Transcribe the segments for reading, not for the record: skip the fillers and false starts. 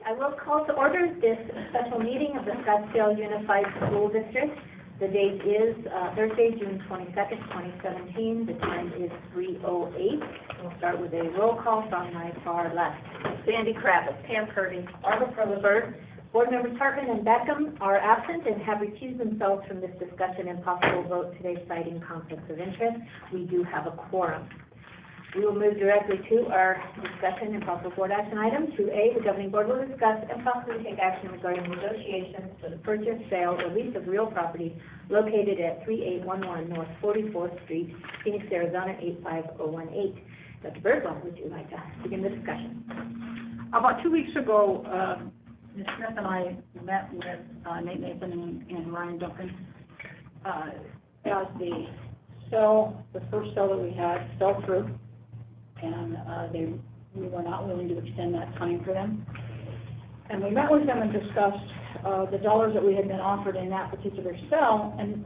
I will call to order this special meeting of the Scottsdale Unified School District. The date is Thursday, June 22nd, 2017. The time is 3:08. We'll start with a roll call from my far left. Sandy Kravitz, Pam Purdy, Barbara Perleberg. Board members Hartman and Beckham are absent and have recused themselves from this discussion and possible vote today, citing conflicts of interest. We do have a quorum. We will move directly to our discussion and possible board action item. 2A, the governing board will discuss and possibly take action regarding negotiations for the purchase, sale, or lease of real property located at 3811 North 44th Street, Phoenix, Arizona 85018. Dr. Birdwell, would you like to begin the discussion? About 2 weeks ago, Ms. Smith and I met with Nate Nathan and Ryan Duncan as the first sale that we had fell through, and we were not willing to extend that time for them. And we met with them and discussed the dollars that we had been offered in that particular sale, and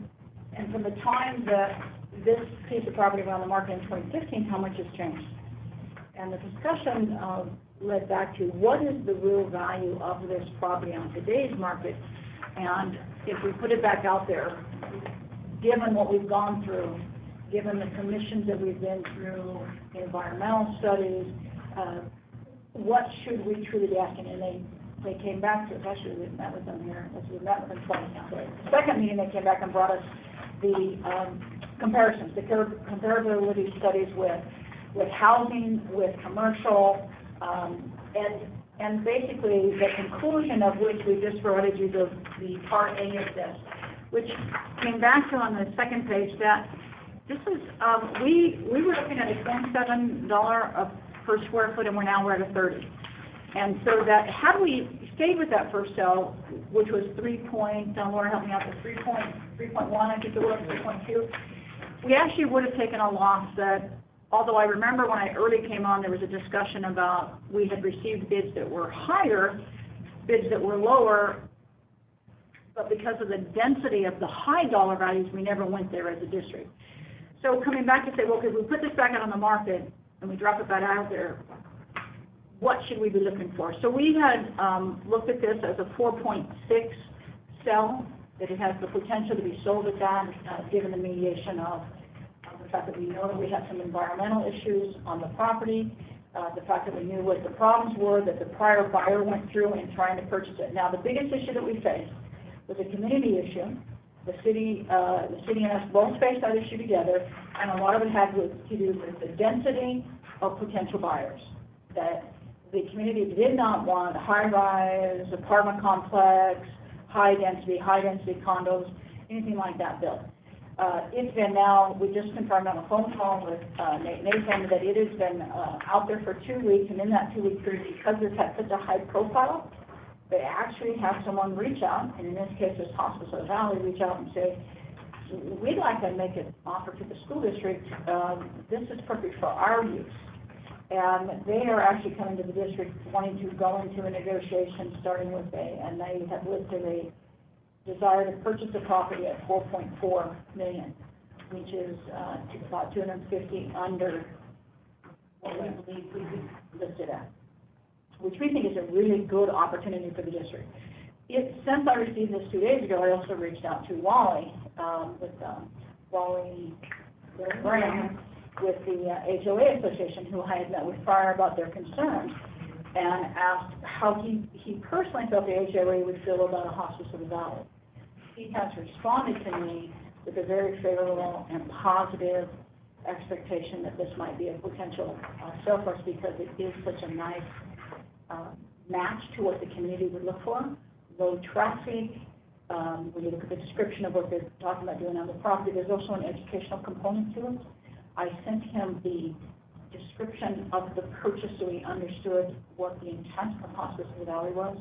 from the time that this piece of property went on the market in 2015, how much has changed. And the discussion led back to what is the real value of this property on today's market, and if we put it back out there, given what we've gone through, given the commissions that we've been through, environmental studies, what should we truly be asking? And they came back to us. Actually, we met with them here. We met with them twice now. The second meeting, they came back and brought us the comparisons, the comparability studies with housing, with commercial, and basically the conclusion of which we just provided you the part A of this, which came back to on the second page that this is, we were looking at a $27 per square foot, and we're at a 30. And so that, had we stayed with that first sale, which was Laura help me out, the 3.1, I think it was, 3.2, we actually would have taken a loss that, although I remember when I early came on, there was a discussion about we had received bids that were higher, bids that were lower, but because of the density of the high dollar values, we never went there as a district. So coming back to say, well, if we put this back out on the market and we drop it back out there, what should we be looking for? So we had looked at this as a 4.6 sell, that it has the potential to be sold at that, given the mediation of the fact that we know that we had some environmental issues on the property, the fact that we knew what the problems were that the prior buyer went through in trying to purchase it. Now, the biggest issue that we faced was a community issue. The city and us both faced that issue together, and a lot of it had to do with the density of potential buyers. That the community did not want high-rise, apartment complex, high-density condos, anything like that built. It's been now, we just confirmed on a phone call with Nate Nathan that it has been out there for 2 weeks, and in that 2-week period, because this had such a high profile, they actually have someone reach out, and in this case, this Hospice of the Valley, reach out and say, we'd like to make an offer to the school district. This is perfect for our use. And they are actually coming to the district wanting to go into a negotiation starting with and they have listed a desire to purchase the property at $4.4 million, which is about $250 under what we believe we could list it at, which we think is a really good opportunity for the district. Since I received this 2 days ago, I also reached out to Wally, with Wally Graham, with the HOA Association, who I had met with prior about their concerns, and asked how he personally felt the HOA would feel about a Hospice of the Valley. He has responded to me with a very favorable and positive expectation that this might be a potential sale for us, because it is such a nice match to what the community would look for. Low traffic, when you look at the description of what they're talking about doing on the property, there's also an educational component to it. I sent him the description of the purchase so he understood what the intent of Hospice of the Valley was,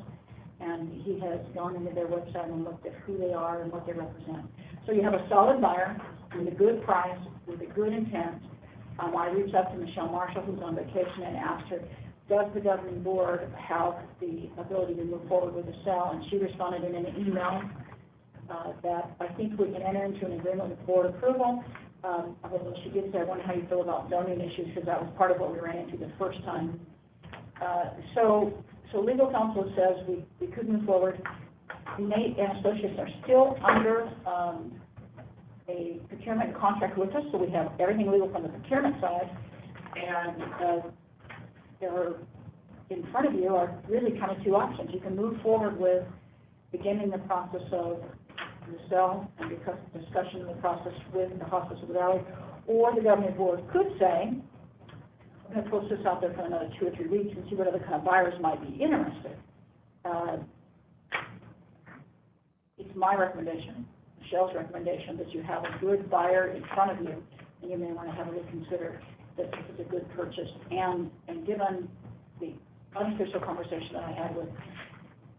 and he has gone into their website and looked at who they are and what they represent. So you have a solid buyer with a good price, with a good intent. I reached out to Michelle Marshall, who's on vacation, and asked her, does the governing board have the ability to move forward with the sale? And she responded in an email that I think we can enter into an agreement with board approval. Although she did say, I wonder how you feel about zoning issues, because that was part of what we ran into the first time. So so legal counsel says we could move forward. Nate and Associates are still under a procurement contract with us, so we have everything legal from the procurement side. And there are, in front of you are really kind of two options. You can move forward with beginning the process of the sale and discussion of the process with the Hospice of the Valley, or the governing board could say, we're going to post this out there for another 2 or 3 weeks and see what other kind of buyers might be interested. It's my recommendation, Michelle's recommendation, that you have a good buyer in front of you, and you may want to heavily consider that this is a good purchase. And given the unofficial conversation that I had with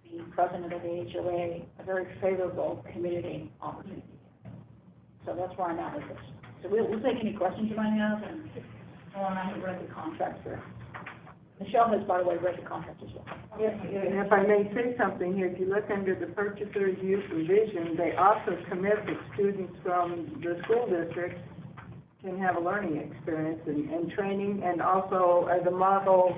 the president of the HOA, a very favorable community opportunity. So that's where I'm at with this. So we'll take any questions you might have, and I have read the contract through. Michelle has, by the way, read the contract as well. Yes, and if I may say something here, if you look under the purchaser's use provision, they also commit that students from the school district can have a learning experience and training, and also as a model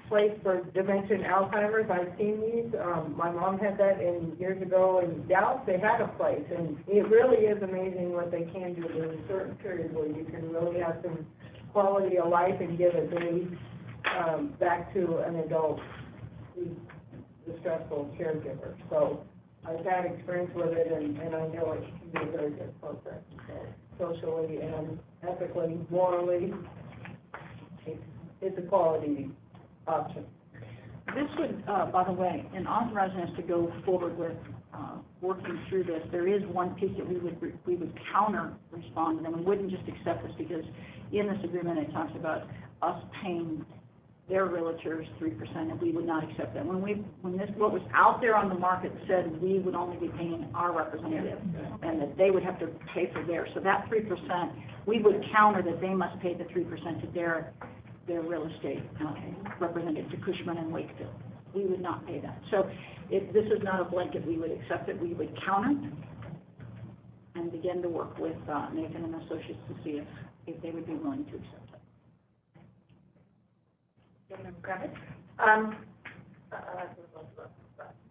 place for dementia and Alzheimer's. I've seen these. My mom had that years ago in Dallas. They had a place, and it really is amazing what they can do. There's a certain period where you can really have some quality of life and give a day back to an adult who's the stressful caregiver. So I've had experience with it, and I know it can be a very good program. So socially and ethically, morally, it's a quality option. This would, by the way, in authorizing us to go forward with working through this, there is one piece that we would counter respond, and we wouldn't just accept this, because in this agreement it talks about us paying their realtors 3%, and we would not accept that. What was out there on the market said we would only be paying our representative, and that they would have to pay for theirs. So that 3%, we would counter that they must pay the 3% to their real estate representative, to Cushman and Wakefield. We would not pay that. So if this is not a blanket, we would accept it. We would counter and begin to work with Nathan and Associates to see if they would be willing to accept it.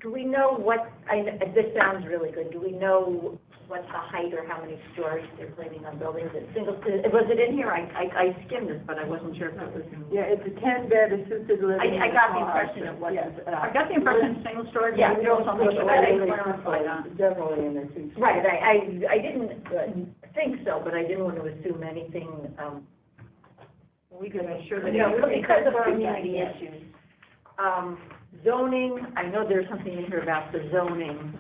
Do we know this sounds really good, do we know what the height or how many stories they're planning on building? Is it single, was it in here? I skimmed this, but I wasn't sure if it was in. Yeah, it's a 10-bed assisted living. I got the impression it wasn't. Yes. I got the impression single story. Yeah, we don't clarify that. Definitely in the 2 stories. Right, I didn't think so, but I didn't want to assume anything. We could make sure that. No, because of community issues. Zoning, I know there's something in here about the zoning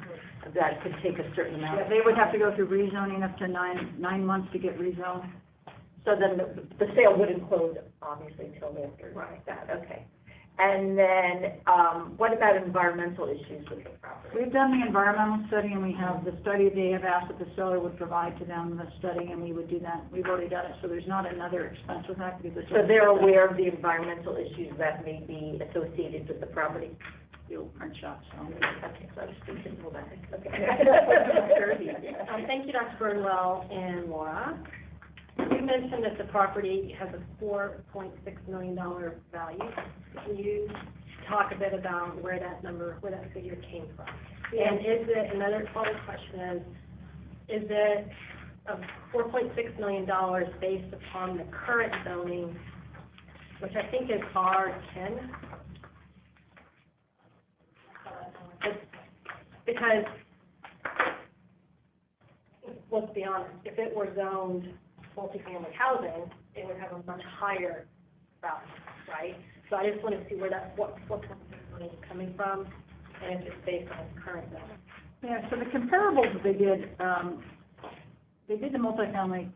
that could take a certain amount. Yeah, they would have to go through rezoning up to nine months to get rezoned. So then the sale wouldn't close, obviously, until after that, okay. And then, what about environmental issues with the property? We've done the environmental study, and we have the study they have asked that the seller would provide to them, the study, and we would do that. We've already done it, so there's not another expense with that. So they're aware of the environmental issues that may be associated with the property? The old print shop, so. Okay, so I was thinking, well, that, okay. Thank you, Dr. Burnwell and Laura. You mentioned that the property has a $4.6 million value. Can you talk a bit about where that figure came from? Yeah. And is it, another follow-up question is it $4.6 million based upon the current zoning, which I think is R10? Because, let's be honest, if it were zoned multifamily housing, it would have a much higher value, right? So I just want to see where that what money is coming from, and if it's based on its current zoning. Yeah, so the comparables that they did the multifamily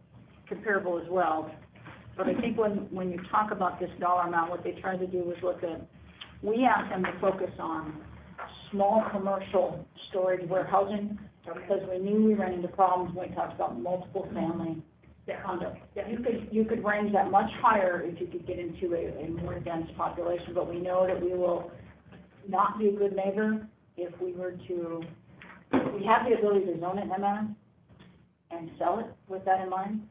comparable as well, but I think when you talk about this dollar amount, what they tried to do was we asked them to focus on small commercial storage warehousing, because we knew we ran into problems when we talked about multiple family condo. Yeah. You could range that much higher if you could get into a more dense population, but we know that we will not be a good neighbor if we were to, we have the ability to zone it in that manner and sell it with that in mind,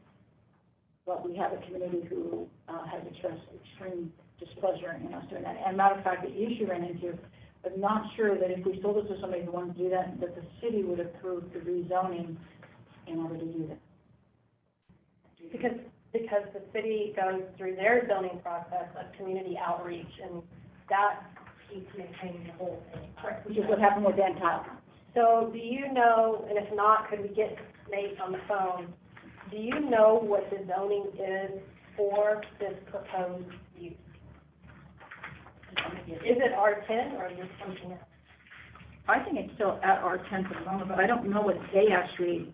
but we have a community who has expressed extreme displeasure in us doing that. And matter of fact, the issue ran into, I'm not sure that if we sold it to somebody who wanted to do that, that the city would approve the rezoning in order to do that. Because the city goes through their zoning process of community outreach, and that keeps maintaining the whole thing. Which is what happened with Dan Tile. So do you know, and if not, could we get Nate on the phone? Do you know what the zoning is for this proposed use? Is it R10 or is it something else? I think it's still at R10 for the moment, but I don't know what they actually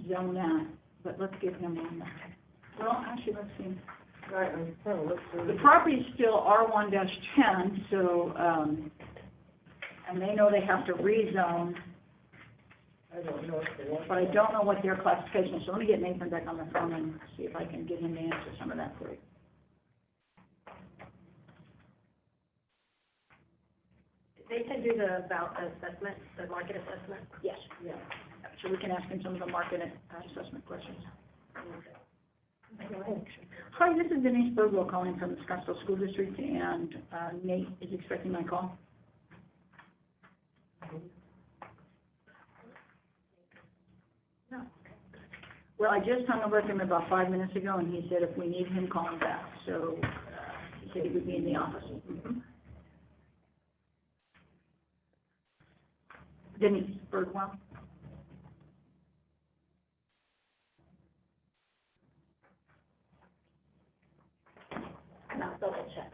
zone that. But let's give him one. Well, actually, let's see. Right, I'm trying to look through. The property is still R1-10, so, and they know they have to rezone, I don't know if they want. but I don't know what their classification is. So let me get Nathan back on the phone and see if I can get him to answer some of that for you. They can do the assessment, the market assessment. Yes. Yeah. So we can ask him some of the market assessment questions. Hi, this is Denise Birdwell calling from the Scottsdale School District, and Nate is expecting my call. No. Well, I just hung up with him about 5 minutes ago, and he said if we need him, call him back. So he said he would be in the office. Mm-hmm. Denise Birdwell. And I'll double check.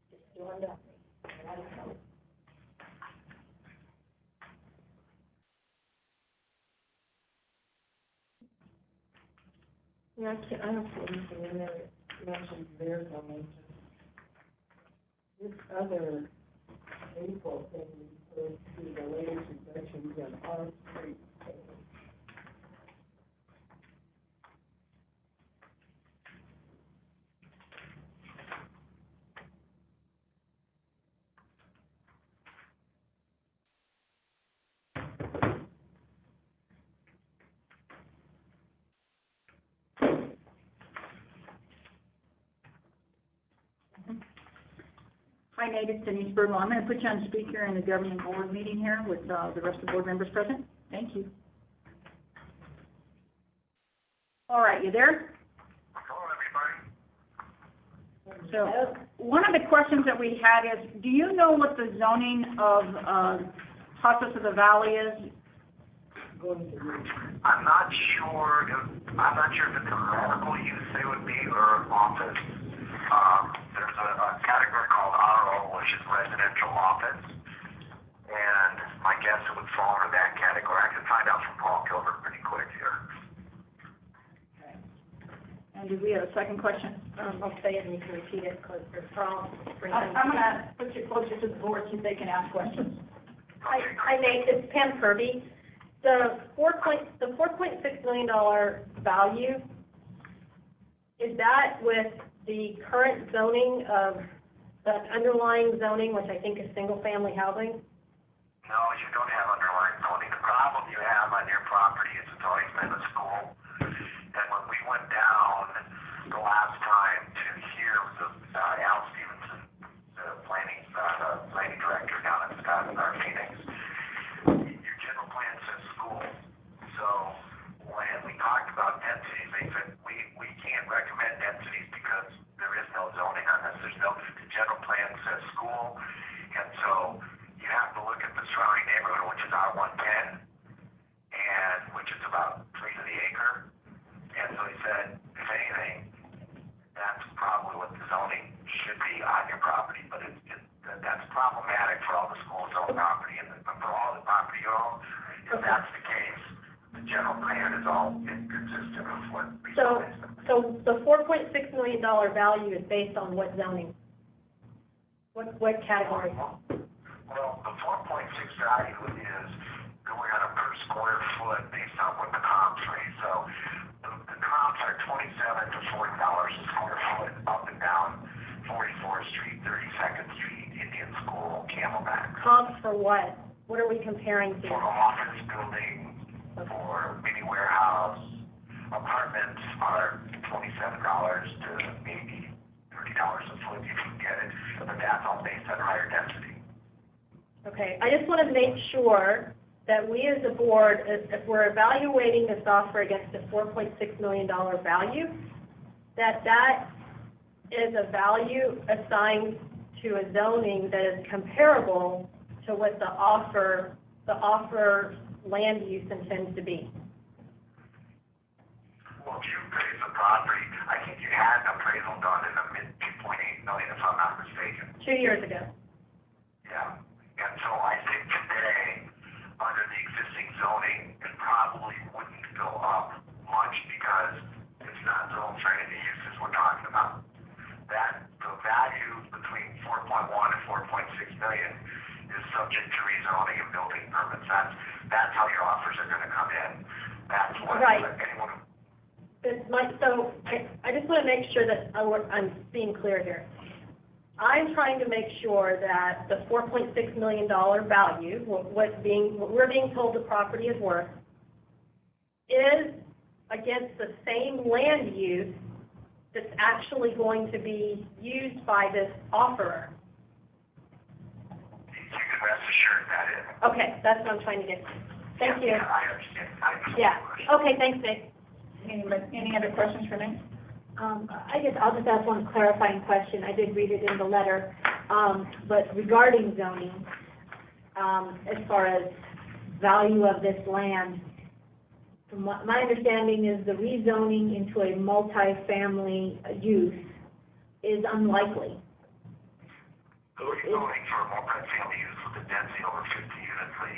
Just joined up. Yeah, I don't see anything in there that mentions their zoning. This other April thing refers to the latest reductions in our street. Hi, Nate, it's Denise Birdwell. I'm going to put you on speaker in the governing board meeting here with the rest of the board members present. Thank you. All right, you there? Hello, everybody. So, one of the questions that we had is, do you know what the zoning of Hospice of the Valley is? I'm not sure if it's a medical use they would be or office. There's a category called RO, which is residential office, and my guess it would fall under that category. I can find out from Paul Gilbert pretty quick here. Okay. And do we have a second question? I'll say it and you can repeat it because there's problems. I'm going to put you closer to the board so they can ask questions. Hi, Nate, it's Pam Kirby. The $4.6 million value, is that with the current zoning of the underlying zoning, which I think is single-family housing? No, you don't have underlying zoning. The problem you have on your property is it's always been a school. And when we went down the last time to hear Al Stevenson, the planning director down in Phoenix, your general plan says school. So when we talked about densities, they said we can't recommend densities because there is no zoning on this. The general plan says school, and so you have to look at the surrounding neighborhood, which is R110, and which is about 3 to the acre. And so he said, if anything, that's probably what the zoning should be on your property, but that's problematic for all the school zone property, and for all the property you own. If that's the case, the general plan is all inconsistent with what we So the $4.6 million value is based on what zoning? What category? Well, the 4.6 value is going on a per square foot based on what the comps rate. So the comps are $27 to $40 a square foot up and down 44th Street, 32nd Street, Indian School, Camelback. Comps for what? What are we comparing to? For office buildings, for mini warehouse. Apartments are $27 to maybe $30 a foot if you can get it, but that's all based on higher density. Okay, I just want to make sure that we as a board, if we're evaluating this offer against a $4.6 million value, that is a value assigned to a zoning that is comparable to what the offer land use intends to be. Well, if you appraise the property, I think you had an appraisal done in the mid $2.8 million, if I'm not mistaken. 2 years ago. Yeah, and so I think today, under the existing zoning, it probably wouldn't go up much because it's not zoned for any of the uses we're talking about. That the value between 4.1 and 4.6 million is subject to rezoning and building permits. That's how your offers are going to come in. That's what Right. anyone. So I just want to make sure that I'm being clear here. I'm trying to make sure that the $4.6 million value, what we're being told the property is worth, is against the same land use that's actually going to be used by this offerer. You can rest assured that is. Okay, that's what I'm trying to get to. Thank you. Yeah, I understand. Yeah, okay, thanks, Nick. Any other questions for me? I guess I'll just ask one clarifying question. I did read it in the letter, but regarding zoning, as far as value of this land, from what my understanding is the rezoning into a multi-family use is unlikely. The rezoning for a multi-family use with a density over 50 units, 50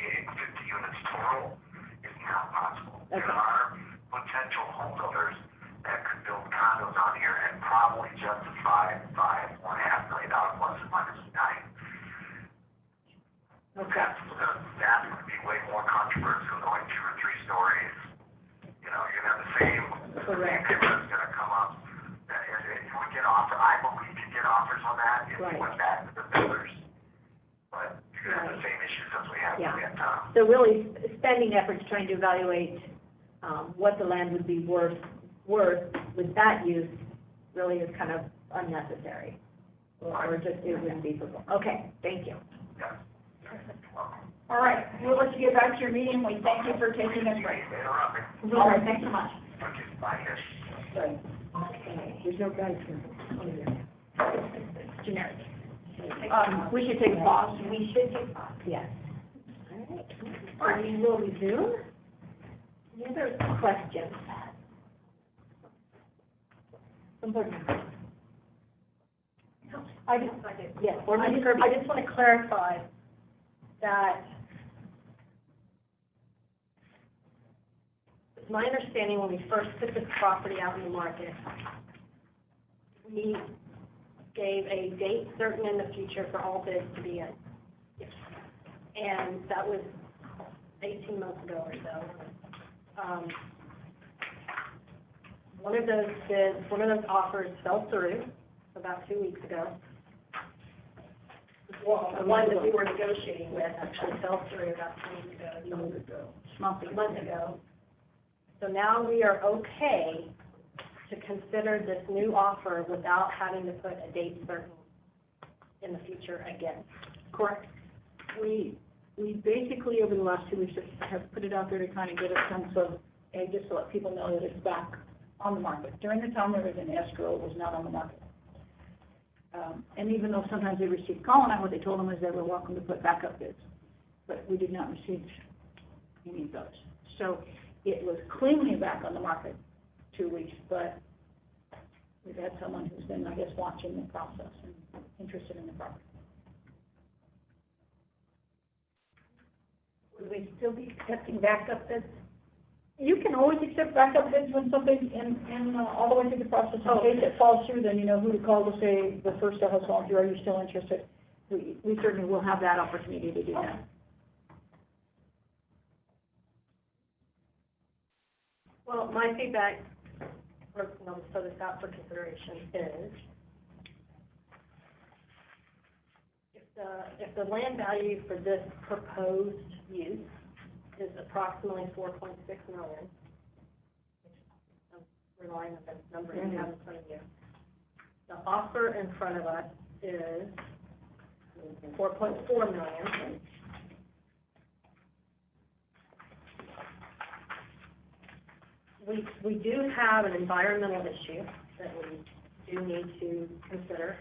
units total, is not possible. Okay. There are potential home builders that could build condos on here and probably justify $1.5 million plus or minus 9. Okay. That's going to be way more controversial going 2 or 3 stories. You know, you're going to have the same neighborhood's going to come up. If we get offers, I believe you get offers on that if we went back to the builders. But you're going to have the same issues as we have Yeah. with So really, spending efforts trying to evaluate what the land would be worth with that use really is kind of unnecessary, or just it wouldn't be feasible. Okay, thank you. Yeah. All right, we'll let you get back to your meeting. We thank you for taking this break. All right, thanks so much. Okay, bye, guys. There's no guys here. Generic. We should take a pause. We should take pause, yes. All right, we will resume. Any other questions? Some board members? Yes, Board Member Kirby. I just want to clarify that it's my understanding when we first put this property out in the market, we gave a date certain in the future for all bids to be in. And that was 18 months ago or so. One of those bids, one of those offers fell through about 2 weeks ago. Well, the one that we were negotiating with actually fell through about 2 weeks ago. A month ago. So now we are okay to consider this new offer without having to put a date certain in the future again. Correct. We basically, over the last 2 weeks, have put it out there to kind of get a sense of, and just to let people know that it's back on the market. During the time it was in escrow, it was not on the market. And even though sometimes they received call on it, what they told them is they were welcome to put backup bids. But we did not receive any of those. So it was cleanly back on the market 2 weeks, but we've had someone who's been, I guess, watching the process and interested in the property. Would we still be accepting backup bids? You can always accept backup bids when something's in all the way through the process. In case it falls through, then you know who to call to say the first step has fallen through. Are you still interested? We certainly will have that opportunity to do that. Well, my feedback, or no, so this out for consideration is, if the land value for this proposed use is approximately 4.6 million. I'm relying on the number you have in front of you. The offer in front of us is 4.4 million. We do have an environmental issue that we do need to consider.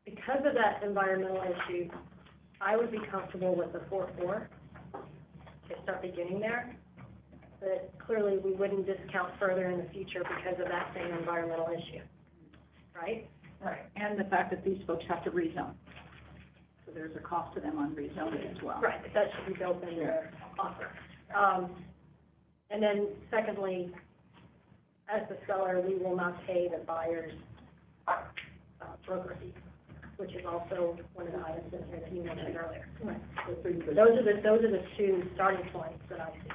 Because of that environmental issue, I would be comfortable with the 4.4 to start beginning there. But clearly, we wouldn't discount further in the future because of that same environmental issue, right? Right, and the fact that these folks have to rezone. So there's a cost to them on rezoning as well. Right, that should be built into the offer. And then secondly, as the seller, we will not pay the buyer's broker fee, which is also one of the items in here that you mentioned earlier. Right. Those are the two starting points that I see.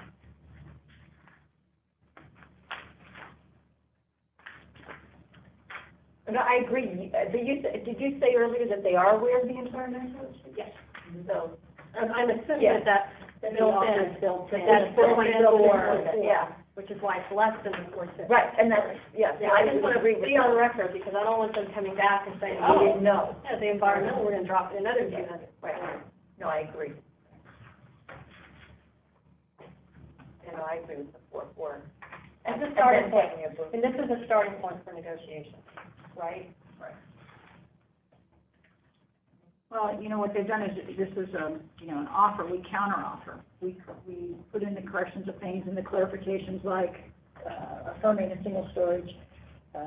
No, I agree. Did you say earlier that they are aware of the environmental issue? Yes. So, I'm assuming Yeah. that's built in. That That that's is built in, or, yeah. which is why it's less than the 4.6. Right, and that's, yeah, Yeah, I just want to be on record because I don't want them coming back and saying, We oh, didn't know. yeah, the environmental, we're going to drop it another 200. Right. No, I agree. You know, I agree with the 4.4. It's a starting point, taking it. and this is a starting point for negotiation, right? Well, you know, what they've done is, this is, you know, an offer, we counter offer. We put in the corrections of things and the clarifications like, affirming a single story,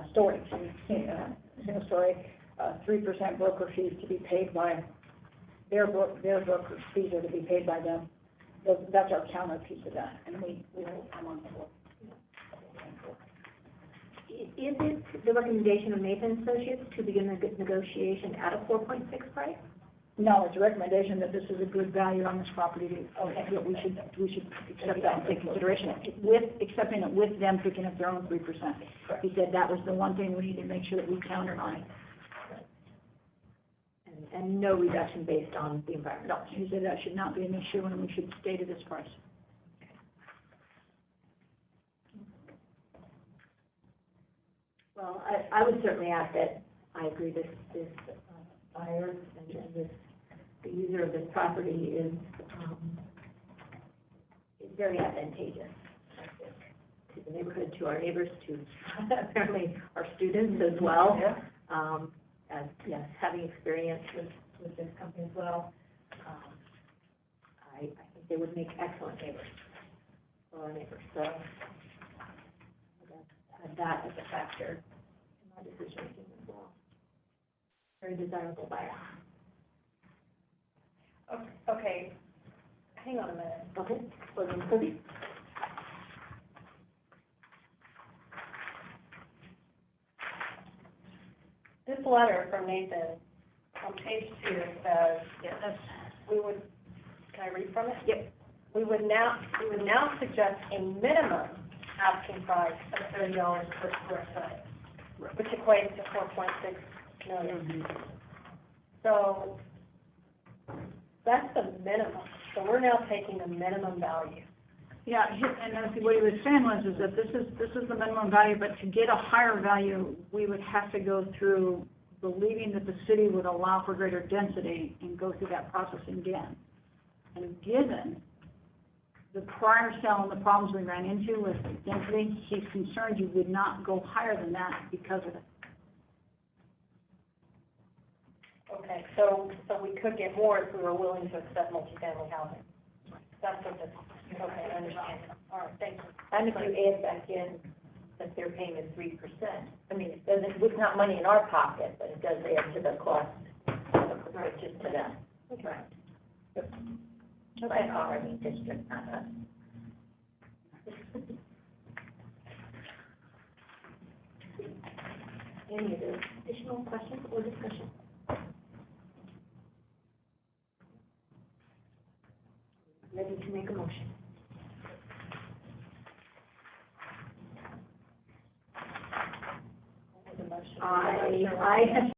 single story, 3% broker fees to be paid by, their broker fees are to be paid by them. That's our counter piece of that, and we will come on board. Is it the recommendation of Nathan Associates to begin the negotiation at a 4.6 price? No, it's a recommendation that this is a good value on this property, that we should accept that and take consideration, with, accepting it with them picking up their own 3%. He said that was the one thing we need to make sure that we countered on it. And no reduction based on the environment? No, he said that should not be an issue and we should stay to this price. Well, I would certainly add that I agree that this buyer and the user of this property is very advantageous to the neighborhood, to our neighbors, to apparently our students as well. As yes, having experience with this company as well, I think they would make excellent neighbors for our neighbors. So add that as a factor in my decision making as well. Very desirable buyer. Okay, hang on a minute. Okay, closing cookie. This letter from Nathan, on page 2, it says, we would, can I read from it? Yep. We would now suggest a minimum asking price of $30 per square foot, which equates to 4.6 million. So that's the minimum. So we're now taking the minimum value. Yeah, and Nancy, what he was saying was, is that this is the minimum value, but to get a higher value, we would have to go through believing that the city would allow for greater density and go through that process again. And given the prior sale and the problems we ran into with density, he's concerned you would not go higher than that because of it. Okay, so we could get more if we were willing to accept multifamily housing. That's what this, okay, I understand. All right, thank you. And if you add back in that they're paying us 3%, I mean, it doesn't, it's not money in our pocket, but it does add to the cost of the purchase to them. Okay. By our district, not us. Any other additional questions or discussion? Ready to make a motion? The motion. I have